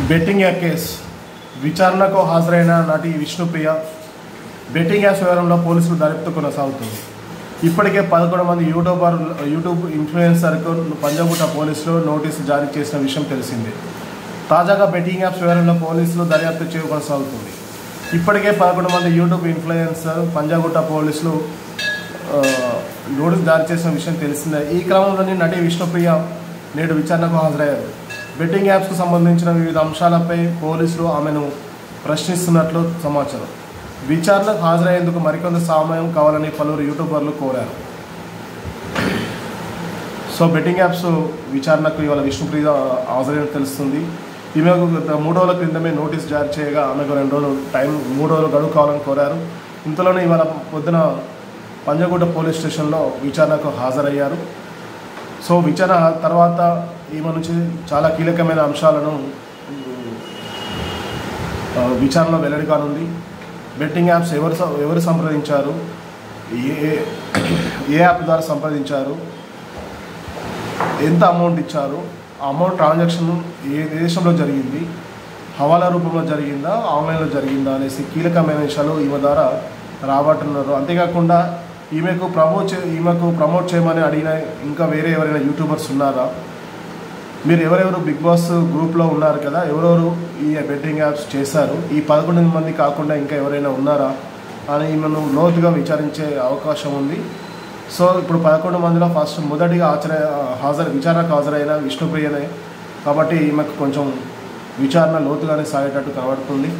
Betting app case విచారణకు హాజరైన నటి విష్ణుప్రియ బెట్టింగ్ యాప్స్ వ్యవహారంలో పోలీసులు దర్యాప్తు కొనసాగుతుంది. ఇప్పటికే 11 మంది యూట్యూబ్ ఇన్ఫ్లుయెన్సర్కు పంజాగుట్ట పోలీసులు నోటీసు జారీ చేసిన విషయం తెలిసిందే. తాజాగా బెట్టింగ్ యాప్స్ వ్యవహారంలో పోలీసులు దర్యాప్తు కొనసాగుతుంది. ఇప్పటికే 11 మంది యూట్యూబ్ ఇన్ఫ్లుయెన్సర్ పంజాగుట్ట పోలీసులు నోటీసు జారీ చేసిన విషయం తెలిసిందే. ఈ క్రమంలోని నటి విష్ణుప్రియ నేడు విచారణకు హాజరయ్యారు. బెట్టింగ్ యాప్స్కు సంబంధించిన వివిధ అంశాలపై పోలీసులు ఆమెను ప్రశ్నిస్తున్నట్లు సమాచారం. విచారణకు హాజరయ్యేందుకు మరికొంత సమయం కావాలని పలువురు యూట్యూబర్లు కోరారు. సో బెట్టింగ్ యాప్స్ విచారణకు ఇవాళ విష్ణుప్రియ హాజరైనట్టు తెలుస్తుంది. ఈమెకు 3 రోజుల క్రిందమే నోటీస్ జారీ చేయగా ఆమెకు 2 రోజులు 3 రోజులు గడువు కావాలని కోరారు. ఇంతలోనే ఇవాళ పొద్దున పంజాగుట్ట పోలీస్ స్టేషన్లో విచారణకు హాజరయ్యారు. సో విచారణ తర్వాత ఈమె నుంచి చాలా కీలకమైన అంశాలను విచారణలో వెల్లడి కానుంది. బెట్టింగ్ యాప్స్ ఎవరు సంప్రదించారు, ఏ యాప్ ద్వారా సంప్రదించారు, ఎంత అమౌంట్ ఇచ్చారు, ఆ అమౌంట్ ట్రాన్సాక్షన్ ఏ దేశంలో జరిగింది, హవాలా రూపంలో జరిగిందా, ఆన్లైన్లో జరిగిందా అనేసి కీలకమైన విషయాలు ఈమె ద్వారా రాబట్టున్నారు. అంతేకాకుండా ఈమెకు ప్రమోట్ చేయమని అడిగిన ఇంకా వేరే ఎవరైనా యూట్యూబర్స్ ఉన్నారా, మీరు ఎవరెవరు బిగ్ బాస్ గ్రూప్లో ఉన్నారు కదా, ఎవరెవరు ఈ బెట్టింగ్ యాప్స్ చేశారు, ఈ 11 మంది కాకుండా ఇంకా ఎవరైనా ఉన్నారా అని ఈమెను లోతుగా విచారించే అవకాశం ఉంది. సో ఇప్పుడు 11 మందిలో మొదటిగా విచారణకు హాజరైన విష్ణుప్రియనే కాబట్టి ఈమెకు కొంచెం విచారణ లోతుగానే సాగేటట్టు కనబడుతుంది.